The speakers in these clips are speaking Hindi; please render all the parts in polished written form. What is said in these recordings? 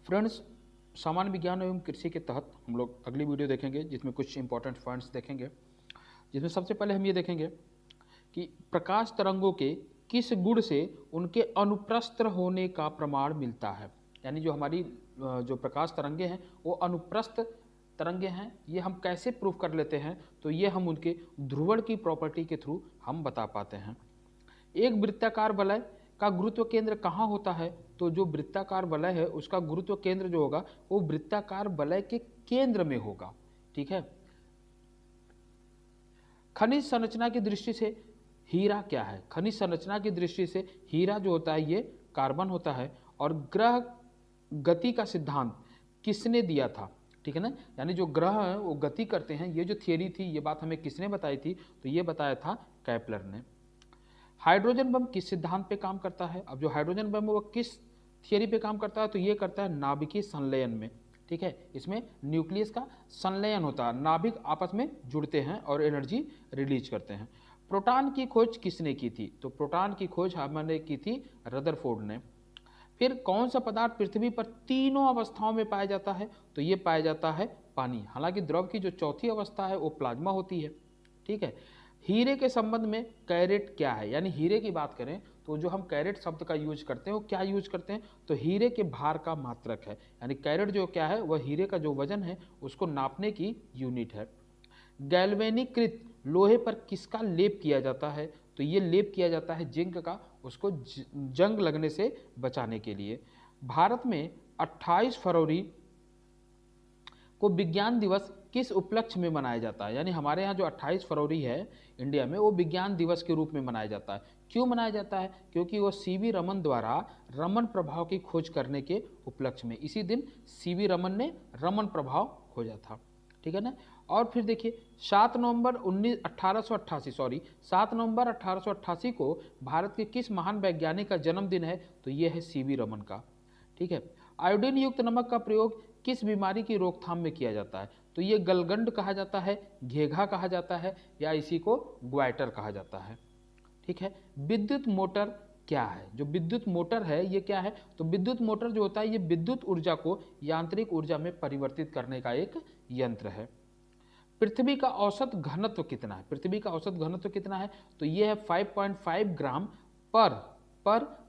फ्रेंड्स, सामान्य विज्ञान एवं कृषि के तहत हम लोग अगली वीडियो देखेंगे जिसमें कुछ इंपॉर्टेंट पॉइंट्स देखेंगे। जिसमें सबसे पहले हम ये देखेंगे कि प्रकाश तरंगों के किस गुण से उनके अनुप्रस्थ होने का प्रमाण मिलता है। यानी जो हमारी जो प्रकाश तरंगे हैं वो अनुप्रस्थ तरंगे हैं, ये हम कैसे प्रूव कर लेते हैं, तो ये हम उनके ध्रुवण की प्रॉपर्टी के थ्रू हम बता पाते हैं। एक वृत्ताकार वलय का गुरुत्व केंद्र कहाँ होता है, तो जो वृत्ताकार वलय है उसका गुरुत्व केंद्र जो होगा वो वृत्ताकार वलय के केंद्र में होगा। ठीक है। खनिज संरचना की दृष्टि से हीरा क्या है? खनिज संरचना की दृष्टि से हीरा जो होता है ये कार्बन होता है। और ग्रह गति का सिद्धांत किसने दिया था? ठीक है ना, यानी जो ग्रह हैं वो गति करते हैं, ये जो थियरी थी ये बात हमें किसने बताई थी, तो ये बताया था कैपलर ने। हाइड्रोजन बम किस सिद्धांत पे काम करता है? अब जो हाइड्रोजन बम वो किस थियरी पे काम करता है, तो ये करता है नाभिकीय संलयन में। ठीक है, इसमें न्यूक्लियस का संलयन होता है, नाभिक आपस में जुड़ते हैं और एनर्जी रिलीज करते हैं। प्रोटॉन की खोज किसने की थी? तो प्रोटॉन की खोज हमने की थी रदरफोर्ड ने। फिर कौन सा पदार्थ पृथ्वी पर तीनों अवस्थाओं में पाया जाता है? तो ये पाया जाता है पानी। हालांकि द्रव की जो चौथी अवस्था है वो प्लाज्मा होती है। ठीक है। हीरे के संबंध में कैरेट क्या है? यानी हीरे की बात करें तो जो हम कैरेट शब्द का यूज करते हैं वो क्या यूज करते हैं, तो हीरे के भार का मात्रक है। यानी कैरेट जो क्या है वह हीरे का जो वजन है उसको नापने की यूनिट है। गैल्वेनीकृत लोहे पर किसका लेप किया जाता है? तो ये लेप किया जाता है जिंक का, उसको जंग लगने से बचाने के लिए। भारत में 28 फरवरी को विज्ञान दिवस किस उपलक्ष्य में मनाया जाता है? यानी हमारे यहाँ जो 28 फरवरी है इंडिया में वो विज्ञान दिवस के रूप में मनाया जाता है। क्यों मनाया जाता है? क्योंकि वो सीवी रमन द्वारा रमन प्रभाव की खोज करने के उपलक्ष्य में, इसी दिन सीवी रमन ने रमन प्रभाव खोजा था। ठीक है ना। और फिर देखिए 7 नवंबर 1888 को भारत के किस महान वैज्ञानिक का जन्मदिन है? तो ये है सीवी रमन का। ठीक है। आयोडीन युक्त नमक का प्रयोग किस बीमारी की रोकथाम में किया जाता है? तो ये गलगंड कहा जाता है, घेघा कहा जाता है, या इसी को ग्वाइटर कहा जाता है। ठीक है। विद्युत मोटर क्या है? जो विद्युत मोटर है ये क्या है? तो विद्युत मोटर जो होता है ये विद्युत ऊर्जा को यांत्रिक ऊर्जा में परिवर्तित करने का एक यंत्र है। पृथ्वी का औसत घनत्व कितना है? पृथ्वी का औसत घनत्व कितना है? तो ये है 5.5 ग्राम पर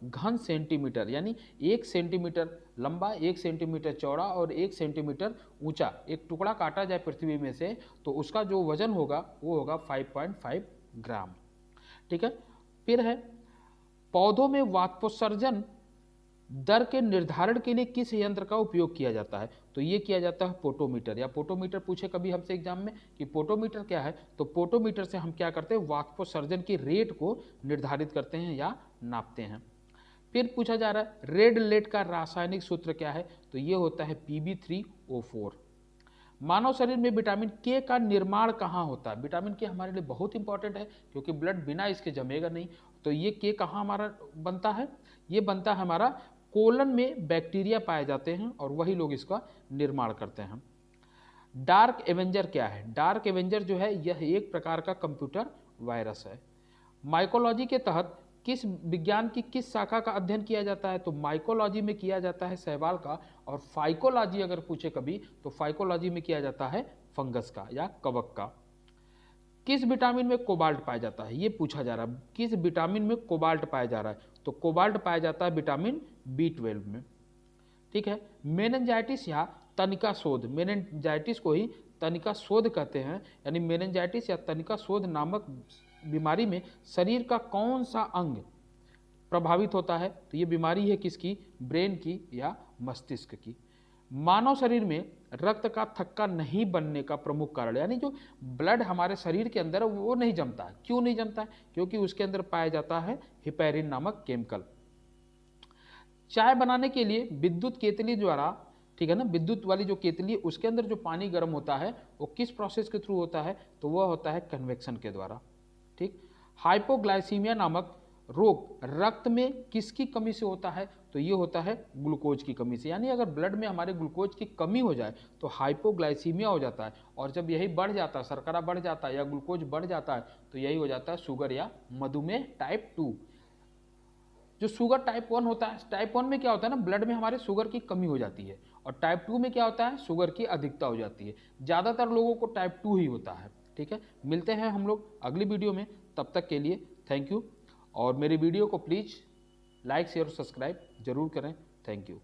घन सेंटीमीटर। यानी 1 सेंटीमीटर लंबा, 1 सेंटीमीटर चौड़ा और 1 सेंटीमीटर ऊंचा एक टुकड़ा काटा जाए पृथ्वी में से तो उसका जो वजन होगा वो होगा 5.5 ग्राम। ठीक है। फिर है पौधों में वाष्पोत्सर्जन दर के निर्धारण के लिए किस यंत्र का उपयोग किया जाता है? तो ये किया जाता है पोटोमीटर। या पोटोमीटर पूछे कभी हमसे एग्जाम में कि पोटोमीटर क्या है, तो पोटोमीटर से हम क्या करते हैं, वाष्पोत्सर्जन की रेट को निर्धारित करते हैं या नापते हैं। फिर पूछा जा रहा है रेड लेड का रासायनिक सूत्र क्या है? तो ये होता है Pb3O4। मानव शरीर में विटामिन के का निर्माण कहाँ होता है? विटामिन के हमारे लिए बहुत इंपॉर्टेंट है क्योंकि ब्लड बिना इसके जमेगा नहीं। तो ये के कहाँ हमारा बनता है? ये बनता है हमारा कोलन में बैक्टीरिया पाए जाते हैं और वही लोग इसका निर्माण करते हैं। डार्क एवेंजर क्या है? डार्क एवेंजर जो है यह एक प्रकार का कंप्यूटर वायरस है। माइकोलॉजी के तहत किस विज्ञान की किस शाखा का अध्ययन किया जाता है? तो माइकोलॉजी में किया जाता है शैवाल का। और फाइकोलॉजी अगर पूछे कभी तो फाइकोलॉजी में किया जाता है फंगस का या कवक का। किस विटामिन में कोबाल्ट पाया जाता है? ये पूछा जा रहा है किस विटामिन में कोबाल्ट पाया जा रहा है? तो कोबाल्ट पाया जाता है विटामिन B12 में। ठीक है। मेनिंजाइटिस या तनिका शोध, मेनिंजाइटिस को ही तनिका शोध कहते हैं। यानी मेनिंजाइटिस या तनिका शोध नामक बीमारी में शरीर का कौन सा अंग प्रभावित होता है? तो ये बीमारी है किसकी? ब्रेन की या मस्तिष्क की। मानव शरीर में रक्त का थक्का नहीं बनने का प्रमुख कारण, यानी जो ब्लड हमारे शरीर के अंदर है वो नहीं जमता है। क्यों नहीं जमता है? क्योंकि उसके अंदर पाया जाता है हिपैरिन नामक केमिकल। चाय बनाने के लिए विद्युत केतली द्वारा, ठीक है ना, विद्युत वाली जो केतली है उसके अंदर जो पानी गर्म होता है वो किस प्रोसेस के थ्रू होता है? तो वह होता है कन्वेक्शन के द्वारा। ठीक। हाइपोग्लाइसीमिया नामक रोग रक्त में किसकी कमी से होता है? तो ये होता है ग्लूकोज की कमी से। यानी अगर ब्लड में हमारे ग्लूकोज की कमी हो जाए तो हाइपोग्लाइसीमिया हो जाता है। और जब यही बढ़ जाता है, शर्करा बढ़ जाता है या ग्लूकोज बढ़ जाता है तो यही हो जाता है शुगर या मधुमेह टाइप 2। जो शुगर टाइप 1 होता है, टाइप 1 में क्या होता है ना, ब्लड में हमारे शुगर की कमी हो जाती है, और टाइप 2 में क्या होता है, शुगर की अधिकता हो जाती है। ज़्यादातर लोगों को टाइप 2 ही होता है। ठीक है, मिलते हैं हम लोग अगली वीडियो में, तब तक के लिए थैंक यू। और मेरी वीडियो को प्लीज़ लाइक शेयर और सब्सक्राइब जरूर करें। Thank you.